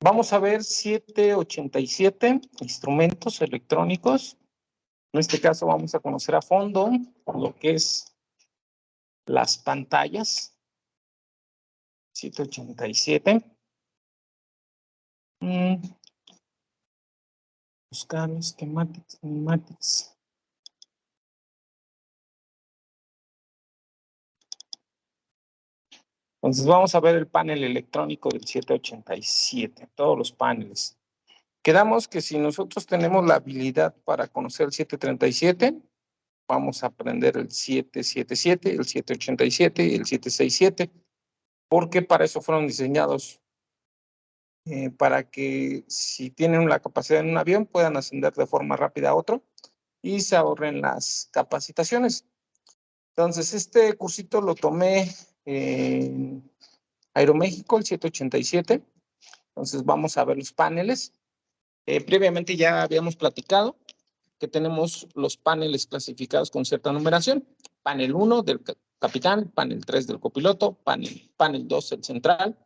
Vamos a ver 787 instrumentos electrónicos. En este caso vamos a conocer a fondo lo que es las pantallas. 787. Buscar schematics. Entonces vamos a ver el panel electrónico del 787, todos los paneles. Quedamos que si nosotros tenemos la habilidad para conocer el 737, vamos a aprender el 777, el 787 y el 767, porque para eso fueron diseñados, para que si tienen la capacidad en un avión puedan ascender de forma rápida a otro y se ahorren las capacitaciones. Entonces, este cursito lo tomé en Aeroméxico, el 787. Entonces, vamos a ver los paneles. Previamente ya habíamos platicado que tenemos los paneles clasificados con cierta numeración. Panel 1 del capitán, panel 3 del copiloto, panel 2 el central,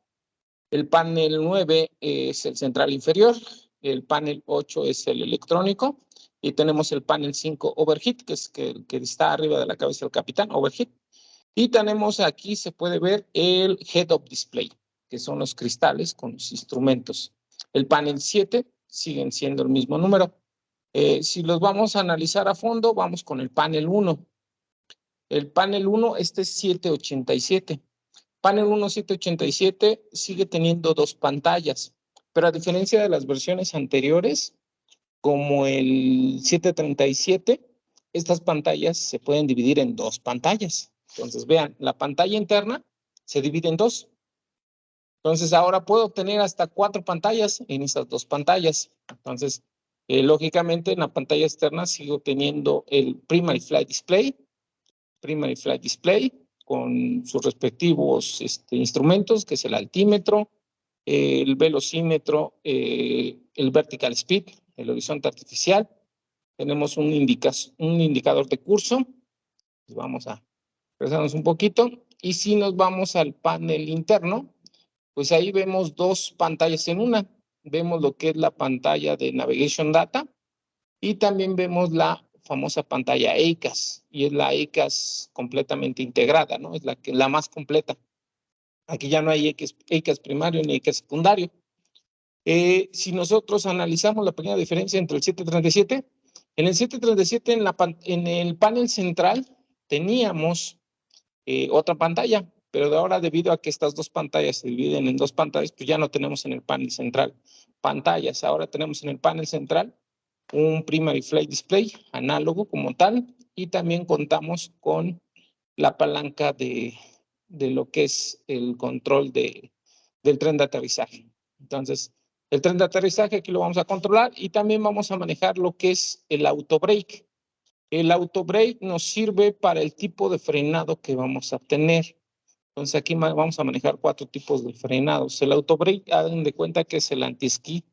el panel 9 es el central inferior, el panel 8 es el electrónico, y tenemos el panel 5 overhead, que es el que está arriba de la cabeza del capitán, overhead. Y tenemos aquí, se puede ver el head-up display, que son los cristales con los instrumentos. El panel 7 siguen siendo el mismo número. Si los vamos a analizar a fondo, vamos con el panel 1. El panel 1, este es 787. Panel 1 787 sigue teniendo dos pantallas, pero a diferencia de las versiones anteriores, como el 737, estas pantallas se pueden dividir en dos pantallas. Entonces, vean, la pantalla interna se divide en dos. Entonces, ahora puedo obtener hasta 4 pantallas en estas dos pantallas. Entonces, lógicamente, en la pantalla externa sigo teniendo el Primary Flight Display con sus respectivos instrumentos, que es el altímetro, el velocímetro, el vertical speed, el horizonte artificial. Tenemos un indicador de curso. Vamos a regresarnos un poquito. Y si nos vamos al panel interno, pues ahí vemos dos pantallas en una. Vemos lo que es la pantalla de Navigation Data y también vemos la famosa pantalla EICAS, y es la EICAS completamente integrada, ¿no? Es la más completa. Aquí ya no hay EICAS primario ni EICAS secundario. Si nosotros analizamos la pequeña diferencia entre el 737, en el 737 en el panel central teníamos otra pantalla, pero de ahora, debido a que estas dos pantallas se dividen en dos pantallas, pues ya no tenemos en el panel central pantallas. Ahora tenemos en el panel central un Primary Flight Display análogo como tal, y también contamos con la palanca de lo que es el control del tren de aterrizaje. Entonces, el tren de aterrizaje aquí lo vamos a controlar, y también vamos a manejar lo que es el auto brake. El auto brake nos sirve para el tipo de frenado que vamos a tener. Entonces aquí vamos a manejar 4 tipos de frenados. El auto brake, hagan de cuenta que es el anti-esquí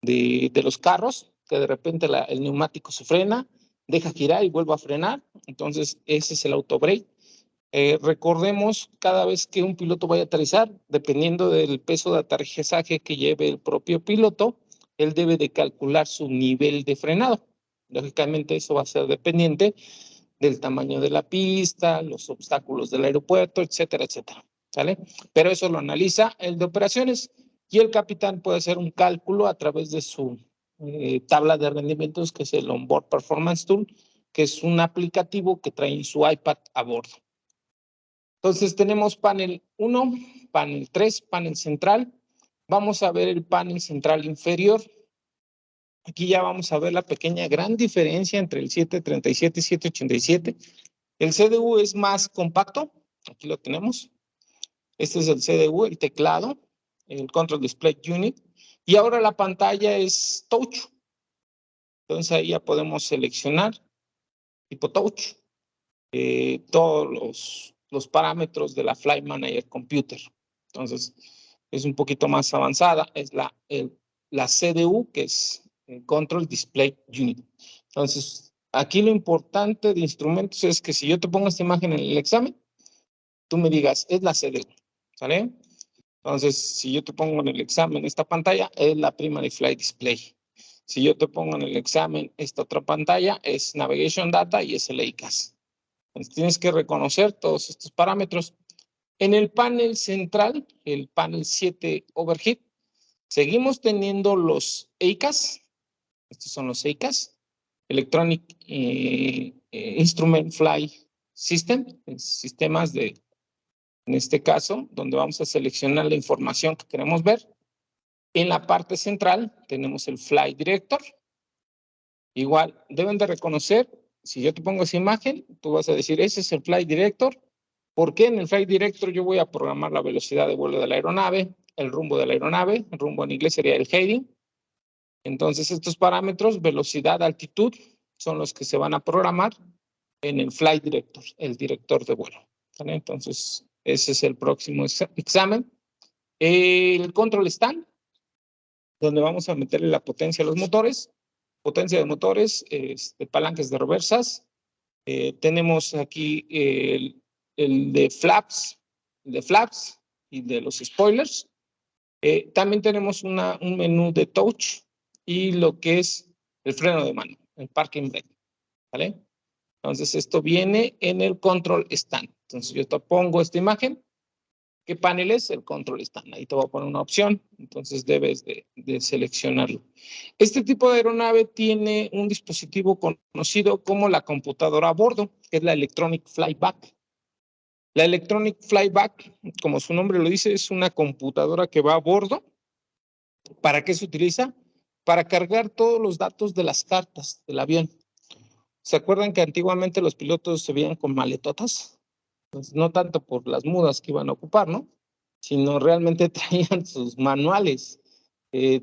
de los carros, que de repente el neumático se frena, deja girar y vuelve a frenar. Entonces ese es el auto brake. Recordemos, cada vez que un piloto vaya a aterrizar, dependiendo del peso de aterrizaje que lleve el propio piloto, él debe de calcular su nivel de frenado. Lógicamente eso va a ser dependiente del tamaño de la pista, los obstáculos del aeropuerto, etcétera, etcétera. ¿Sale? Pero eso lo analiza el de operaciones, y el capitán puede hacer un cálculo a través de su tabla de rendimientos, que es el Onboard Performance Tool, que es un aplicativo que trae en su iPad a bordo. Entonces tenemos panel 1, panel 3, panel central. Vamos a ver el panel central inferior. Aquí ya vamos a ver la gran diferencia entre el 737 y 787. El CDU es más compacto. Aquí lo tenemos. Este es el CDU, el teclado, el Control Display Unit. Y ahora la pantalla es touch. Entonces ahí ya podemos seleccionar tipo touch todos los parámetros de la Flight Manager Computer. Entonces es un poquito más avanzada. Es la CDU, que es el Control Display Unit. Entonces aquí lo importante de instrumentos es que si yo te pongo esta imagen en el examen, tú me digas, es la CDU, ¿sale? Entonces, si yo te pongo en el examen esta pantalla, es la Primary Flight Display. Si yo te pongo en el examen esta otra pantalla, es Navigation Data y es el EICAS. Entonces, tienes que reconocer todos estos parámetros. En el panel central, el panel 7 Overhead, seguimos teniendo los EICAS. Estos son los EICAS. Electronic Instrument Fly System, sistemas de, en este caso, donde vamos a seleccionar la información que queremos ver. En la parte central tenemos el Flight Director. Igual, deben de reconocer, si yo te pongo esa imagen, tú vas a decir, ese es el Flight Director. ¿Por qué? En el Flight Director yo voy a programar la velocidad de vuelo de la aeronave, el rumbo de la aeronave, el rumbo en inglés sería el heading. Entonces, estos parámetros, velocidad, altitud, son los que se van a programar en el Flight Director, el director de vuelo. ¿Vale? Entonces, ese es el próximo examen. El Control Stand, donde vamos a meterle la potencia a los motores, potencia de motores, palancas de reversas. Tenemos aquí el de flaps y de los spoilers. También tenemos un menú de touch y lo que es el freno de mano, el parking brake, ¿vale? Entonces, esto viene en el control stand. Entonces, yo te pongo esta imagen. ¿Qué panel es? El control stand. Ahí te voy a poner una opción. Entonces, debes de seleccionarlo. Este tipo de aeronave tiene un dispositivo conocido como la computadora a bordo, que es la Electronic Flyback. La Electronic Flyback, como su nombre lo dice, es una computadora que va a bordo. ¿Para qué se utiliza? Para cargar todos los datos de las cartas del avión. ¿Se acuerdan que antiguamente los pilotos se veían con maletotas? Pues no tanto por las mudas que iban a ocupar, ¿no? Sino realmente traían sus manuales.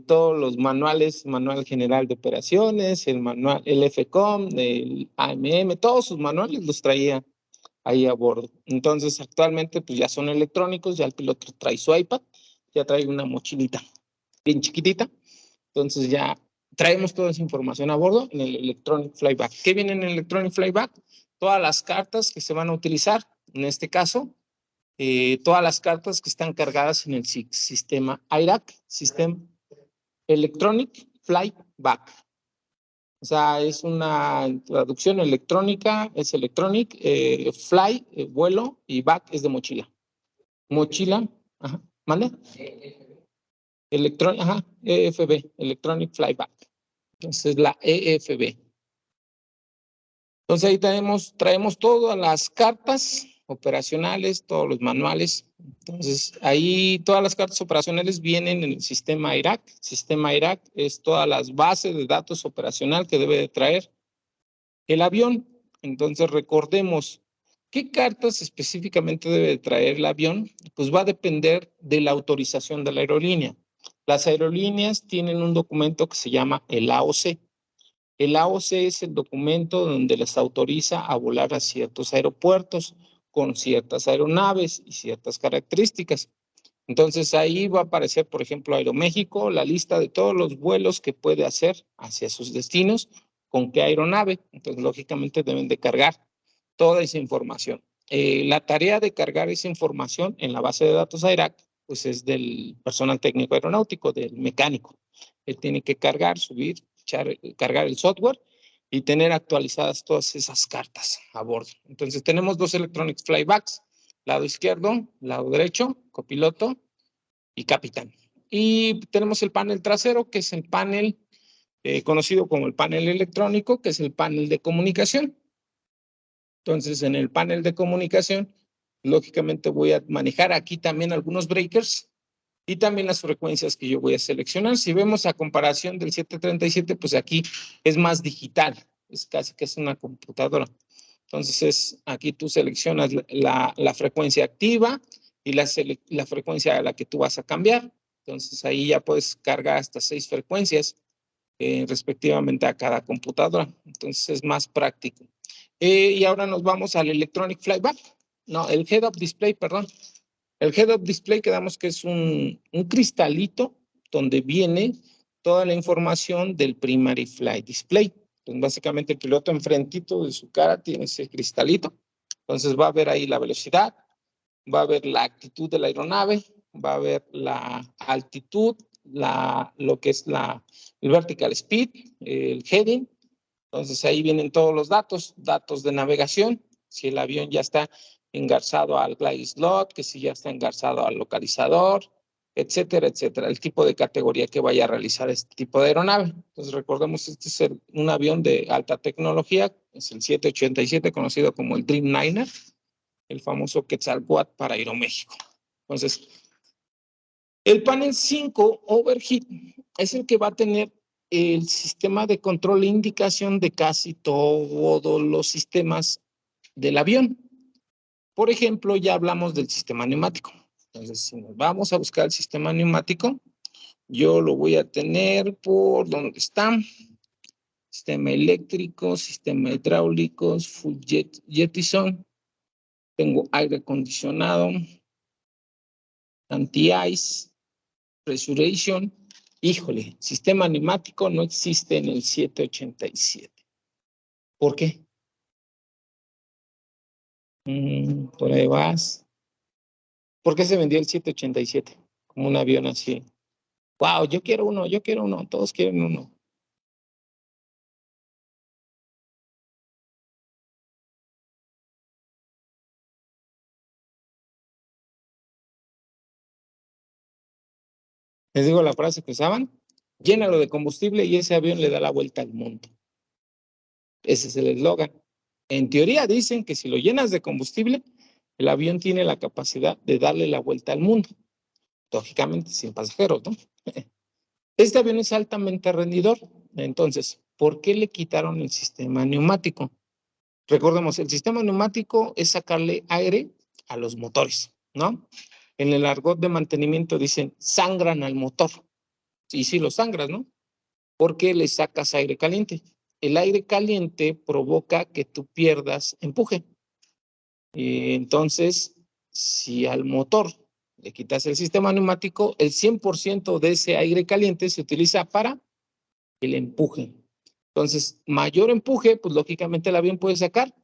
Todos los manuales, manual general de operaciones, el manual, el FCOM, el AMM, todos sus manuales los traía ahí a bordo. Entonces, actualmente, pues ya son electrónicos, ya el piloto trae su iPad, ya trae una mochilita bien chiquitita. Entonces ya traemos toda esa información a bordo en el Electronic Flyback. ¿Qué viene en el Electronic Flyback? Todas las cartas que se van a utilizar, en este caso, todas las cartas que están cargadas en el sistema IRAC, System Electronic Flyback. O sea, es una traducción electrónica, es electronic, fly, vuelo, y back es de mochila. Mochila, ajá, ¿mande? Ajá, EFB, Electronic Flyback. Entonces, la EFB. Entonces, ahí traemos todas las cartas operacionales, todos los manuales. Entonces, ahí todas las cartas operacionales vienen en el sistema IRAC. Sistema IRAC es todas las bases de datos operacional que debe de traer el avión. Entonces, recordemos, ¿qué cartas específicamente debe de traer el avión? Pues va a depender de la autorización de la aerolínea. Las aerolíneas tienen un documento que se llama el AOC. El AOC es el documento donde les autoriza a volar a ciertos aeropuertos con ciertas aeronaves y ciertas características. Entonces ahí va a aparecer, por ejemplo, Aeroméxico, la lista de todos los vuelos que puede hacer hacia sus destinos, con qué aeronave. Entonces, lógicamente deben de cargar toda esa información. La tarea de cargar esa información en la base de datos AIRAC, pues es del personal técnico aeronáutico, del mecánico. Él tiene que cargar, subir, cargar el software y tener actualizadas todas esas cartas a bordo. Entonces, tenemos dos Electronic Flybacks, lado izquierdo, lado derecho, copiloto y capitán. Y tenemos el panel trasero, que es el panel conocido como el panel electrónico, que es el panel de comunicación. Entonces, en el panel de comunicación, lógicamente voy a manejar aquí también algunos breakers y también las frecuencias que yo voy a seleccionar. Si vemos a comparación del 737, pues aquí es más digital, es casi que es una computadora. Entonces, aquí tú seleccionas la frecuencia activa y la frecuencia a la que tú vas a cambiar. Entonces, ahí ya puedes cargar hasta 6 frecuencias respectivamente a cada computadora. Entonces, es más práctico. Y ahora nos vamos al Electronic Flyback. No, el Head-Up Display, perdón. El Head-Up Display quedamos que es un cristalito donde viene toda la información del Primary Flight Display. Entonces, básicamente el piloto enfrentito de su cara tiene ese cristalito. Entonces va a ver ahí la velocidad, va a ver la actitud de la aeronave, va a haber la altitud, lo que es el vertical speed, el heading. Entonces ahí vienen todos los datos de navegación, si el avión ya está engarzado al glide slot, que si ya está engarzado al localizador, etcétera, etcétera, el tipo de categoría que vaya a realizar este tipo de aeronave. Entonces recordemos, este es un avión de alta tecnología, es el 787, conocido como el Dreamliner, el famoso Quetzalcóatl para Aeroméxico. Entonces, el panel 5 overheat es el que va a tener el sistema de control e indicación de casi todos los sistemas del avión. Por ejemplo, ya hablamos del sistema neumático. Entonces, si nos vamos a buscar el sistema neumático, yo lo voy a tener por donde está. Sistema eléctrico, sistema hidráulico, full jettison. Tengo aire acondicionado, anti-ice, pressurization. Híjole, sistema neumático no existe en el 787. ¿Por qué? Por ahí vas. ¿Por qué se vendió el 787? Como un avión así. Wow, yo quiero uno, todos quieren uno. Les digo la frase que usaban, llénalo de combustible y ese avión le da la vuelta al mundo. Ese es el eslogan. En teoría dicen que si lo llenas de combustible, el avión tiene la capacidad de darle la vuelta al mundo. Lógicamente sin pasajeros, ¿no? Este avión es altamente rendidor. Entonces, ¿por qué le quitaron el sistema neumático? Recordemos, el sistema neumático es sacarle aire a los motores, ¿no? En el argot de mantenimiento dicen, sangran al motor. Y sí lo sangras, ¿no? Porque le sacas aire caliente. El aire caliente provoca que tú pierdas empuje. Y entonces, si al motor le quitas el sistema neumático, el 100% de ese aire caliente se utiliza para el empuje. Entonces, mayor empuje, pues lógicamente el avión puede sacar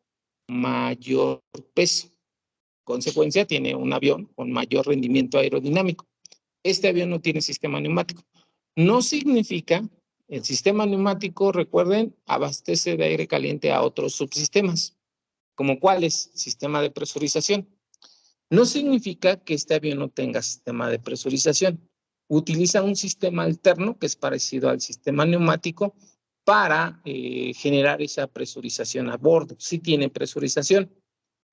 mayor peso. Consecuencia, tiene un avión con mayor rendimiento aerodinámico. Este avión no tiene sistema neumático. No significa, el sistema neumático, recuerden, abastece de aire caliente a otros subsistemas, como cuáles, sistema de presurización. No significa que este avión no tenga sistema de presurización. Utiliza un sistema alterno que es parecido al sistema neumático para generar esa presurización a bordo. Sí tiene presurización.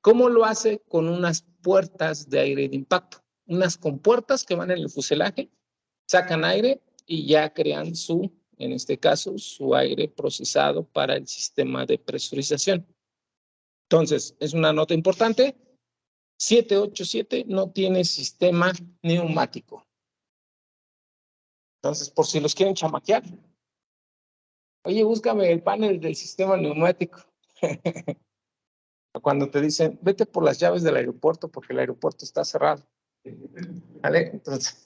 ¿Cómo lo hace? Con unas puertas de aire de impacto. Unas compuertas que van en el fuselaje, sacan aire y ya crean en este caso, su aire procesado para el sistema de presurización. Entonces, es una nota importante. 787 no tiene sistema neumático. Entonces, por si los quieren chamaquear, oye, búscame el panel del sistema neumático. Cuando te dicen, vete por las llaves del aeropuerto porque el aeropuerto está cerrado. ¿Vale? Entonces,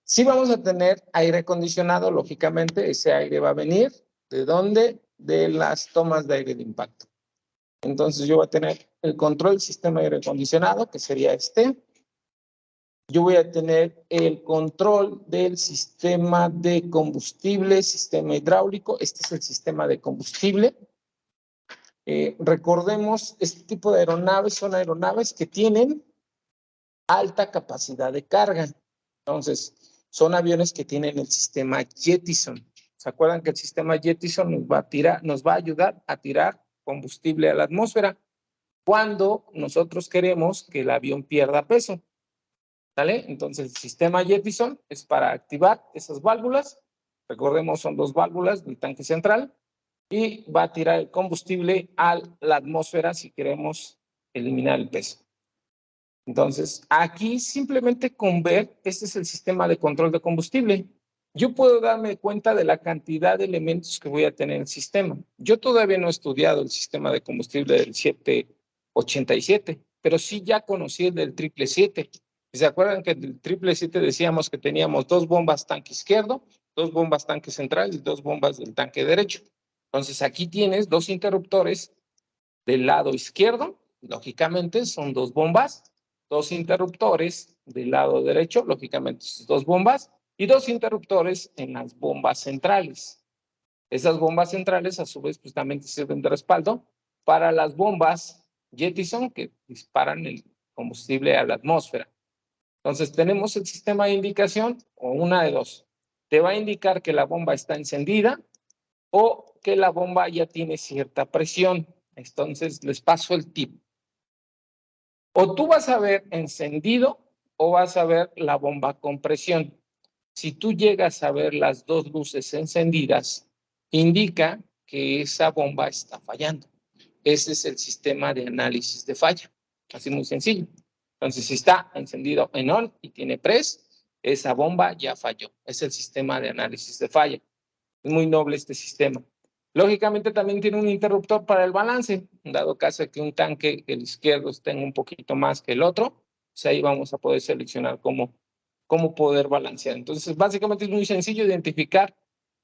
sí vamos a tener aire acondicionado, lógicamente, ese aire va a venir. ¿De dónde? De las tomas de aire de impacto. Entonces, yo voy a tener el control del sistema de aire acondicionado, que sería este. Yo voy a tener el control del sistema de combustible, sistema hidráulico. Este es el sistema de combustible. Recordemos, este tipo de aeronaves son aeronaves que tienen alta capacidad de carga. Entonces, son aviones que tienen el sistema Jettison. ¿Se acuerdan que el sistema Jettison nos va a ayudar a tirar combustible a la atmósfera cuando nosotros queremos que el avión pierda peso? ¿Sale? Entonces, el sistema Jettison es para activar esas válvulas. Recordemos, son dos válvulas del tanque central y va a tirar el combustible a la atmósfera si queremos eliminar el peso. Entonces, aquí simplemente con ver, este es el sistema de control de combustible. Yo puedo darme cuenta de la cantidad de elementos que voy a tener en el sistema. Yo todavía no he estudiado el sistema de combustible del 787, pero sí ya conocí el del 777. ¿Se acuerdan que del 777 decíamos que teníamos dos bombas tanque izquierdo, dos bombas tanque central y dos bombas del tanque derecho? Entonces, aquí tienes dos interruptores del lado izquierdo lógicamente son dos bombas, dos interruptores del lado derecho, lógicamente dos bombas, y dos interruptores en las bombas centrales. Esas bombas centrales, a su vez, pues también sirven de respaldo para las bombas Jettison que disparan el combustible a la atmósfera. Entonces, tenemos el sistema de indicación, o una de dos. Te va a indicar que la bomba está encendida o que la bomba ya tiene cierta presión. Entonces, les paso el tip. O tú vas a ver encendido o vas a ver la bomba con presión. Si tú llegas a ver las dos luces encendidas, indica que esa bomba está fallando. Ese es el sistema de análisis de falla. Así muy sencillo. Entonces, si está encendido en on y tiene press, esa bomba ya falló. Es el sistema de análisis de falla. Es muy noble este sistema. Lógicamente también tiene un interruptor para el balance, dado caso de que un tanque, el izquierdo, tenga un poquito más que el otro, pues ahí vamos a poder seleccionar cómo poder balancear. Entonces, básicamente es muy sencillo identificar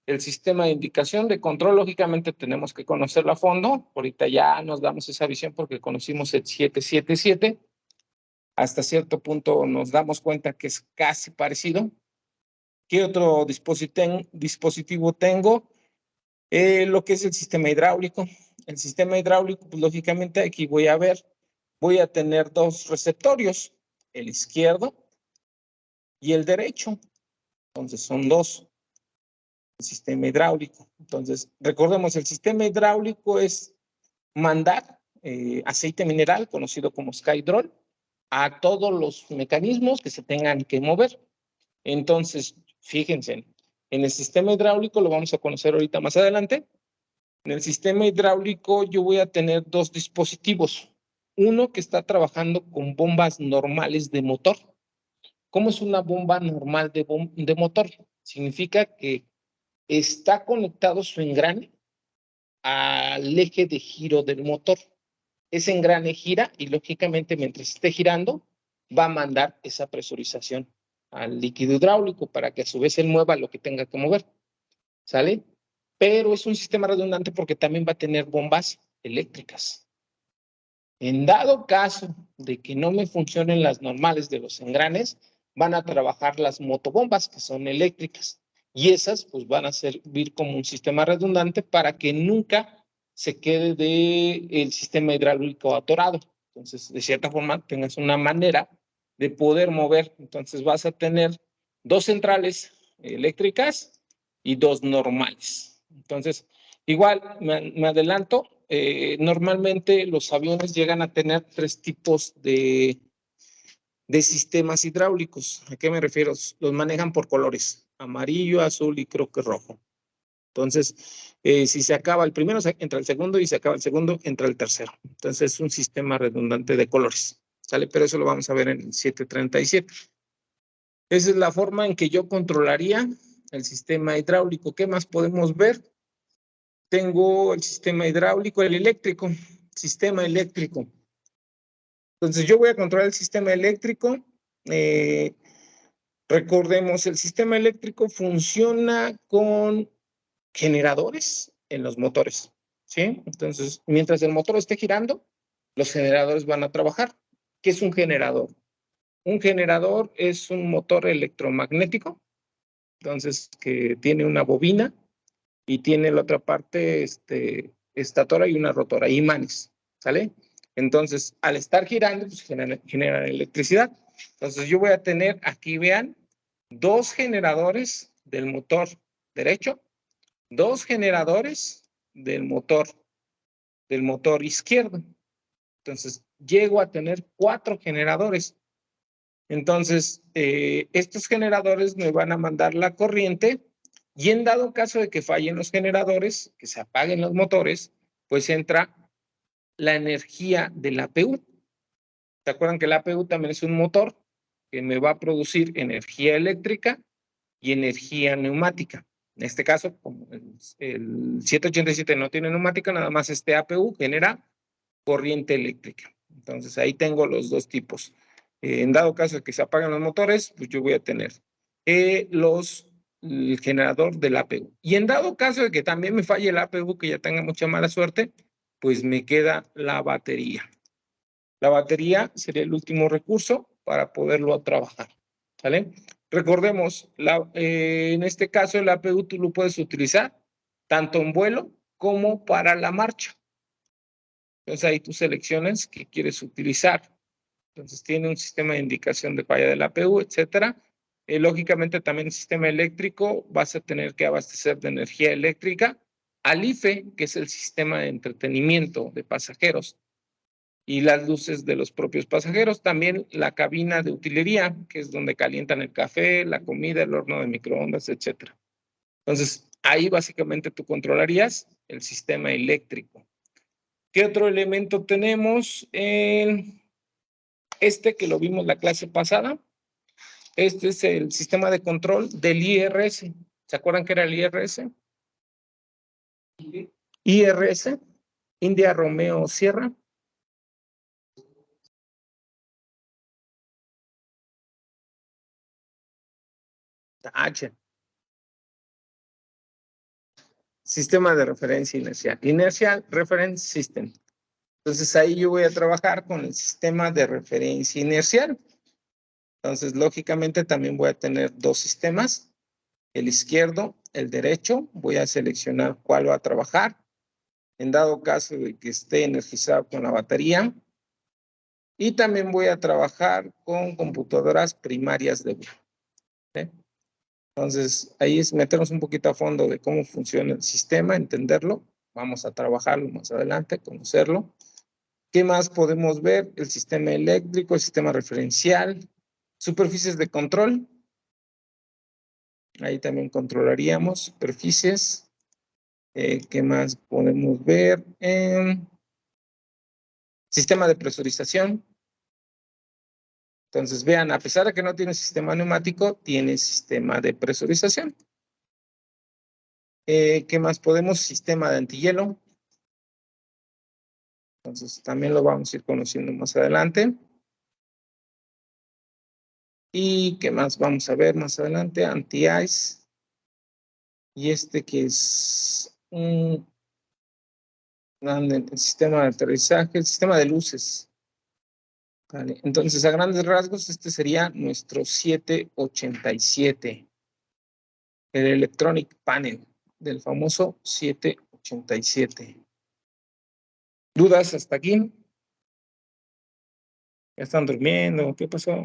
el sistema de indicación de control. Lógicamente tenemos que conocerlo a fondo. Ahorita ya nos damos esa visión porque conocimos el 777. Hasta cierto punto nos damos cuenta que es casi parecido. ¿Qué otro dispositivo tengo? Lo que es el sistema hidráulico. El sistema hidráulico, pues lógicamente aquí voy a tener dos receptorios, el izquierdo y el derecho. Entonces son dos. El sistema hidráulico. Entonces, recordemos, el sistema hidráulico es mandar aceite mineral, conocido como Skydrol, a todos los mecanismos que se tengan que mover. Entonces, fíjense, en el sistema hidráulico, lo vamos a conocer ahorita más adelante, en el sistema hidráulico yo voy a tener dos dispositivos. Uno que está trabajando con bombas normales de motor. ¿Cómo es una bomba normal de motor? Significa que está conectado su engrane al eje de giro del motor. Ese engrane gira y lógicamente mientras esté girando va a mandar esa presurización al líquido hidráulico para que a su vez él mueva lo que tenga que mover. ¿Sale? Pero es un sistema redundante porque también va a tener bombas eléctricas. En dado caso de que no me funcionen las normales de los engranes, van a trabajar las motobombas que son eléctricas. Y esas pues van a servir como un sistema redundante para que nunca se quede el sistema hidráulico atorado. Entonces, de cierta forma, tengas una manera de poder mover. Entonces, vas a tener dos centrales eléctricas y dos normales. Entonces, igual me adelanto, normalmente los aviones llegan a tener tres tipos de sistemas hidráulicos. ¿A qué me refiero? Los manejan por colores, amarillo, azul y creo que rojo. Entonces, si se acaba el primero, entra el segundo, y se acaba el segundo, entra el tercero. Entonces, es un sistema redundante de colores, ¿sale? Pero eso lo vamos a ver en el 737. Esa es la forma en que yo controlaría el sistema hidráulico. ¿Qué más podemos ver? Tengo el sistema hidráulico, el eléctrico, sistema eléctrico. Entonces, yo voy a controlar el sistema eléctrico. Recordemos, el sistema eléctrico funciona con generadores en los motores, ¿sí? Entonces, mientras el motor esté girando, los generadores van a trabajar. ¿Qué es un generador? Un generador es un motor electromagnético, entonces, que tiene una bobina y tiene la otra parte, estatora y una rotora, imanes, ¿sale? Entonces, al estar girando, pues generan electricidad. Entonces, yo voy a tener, aquí vean, dos generadores del motor derecho, dos generadores del motor izquierdo. Entonces, llego a tener 4 generadores. Entonces, estos generadores me van a mandar la corriente y en dado caso de que fallen los generadores, que se apaguen los motores, pues entra la energía del APU. ¿Se acuerdan que el APU también es un motor que me va a producir energía eléctrica y energía neumática? En este caso, como el 787 no tiene neumática, nada más este APU genera corriente eléctrica. Entonces, ahí tengo los dos tipos. En dado caso de que se apaguen los motores, pues yo voy a tener el generador del APU. Y en dado caso de que también me falle el APU, que ya tenga mucha mala suerte, pues me queda la batería. La batería sería el último recurso para poderlo trabajar, ¿sale? Recordemos, en este caso el APU tú lo puedes utilizar tanto en vuelo como para la marcha. Entonces ahí tú seleccionas qué quieres utilizar. Entonces tiene un sistema de indicación de falla del APU, etcétera. Lógicamente también el sistema eléctrico vas a tener que abastecer de energía eléctrica al IFE, que es el sistema de entretenimiento de pasajeros, y las luces de los propios pasajeros. También la cabina de utilería, que es donde calientan el café, la comida, el horno de microondas, etcétera. Entonces, ahí básicamente tú controlarías el sistema eléctrico. ¿Qué otro elemento tenemos? Este que lo vimos la clase pasada. Este es el sistema de control del IRS. ¿Se acuerdan qué era el IRS? IRS, India Romeo Sierra. H. Sistema de referencia inercial. Inertial Reference System. Entonces ahí yo voy a trabajar con el sistema de referencia inercial. Entonces, lógicamente también voy a tener dos sistemas, el izquierdo, el derecho. Voy a seleccionar cuál va a trabajar. En dado caso de que esté energizado con la batería. Y también voy a trabajar con computadoras primarias de Google. ¿Sí? Entonces, ahí es meternos un poquito a fondo de cómo funciona el sistema, entenderlo. Vamos a trabajarlo más adelante, conocerlo. ¿Qué más podemos ver? El sistema eléctrico, el sistema referencial, superficies de control. Ahí también controlaríamos superficies. ¿Qué más podemos ver? Sistema de presurización. Entonces, vean, a pesar de que no tiene sistema neumático, tiene sistema de presurización. ¿Qué más podemos? Sistema de antihielo. Entonces, también lo vamos a ir conociendo más adelante. ¿Y qué más vamos a ver más adelante? Anti-ice. Y este que es el sistema de aterrizaje, el sistema de luces. Vale. Entonces, a grandes rasgos, este sería nuestro 787. El Electronic Panel del famoso 787. ¿Dudas hasta aquí? ¿Ya están durmiendo? ¿Qué pasó?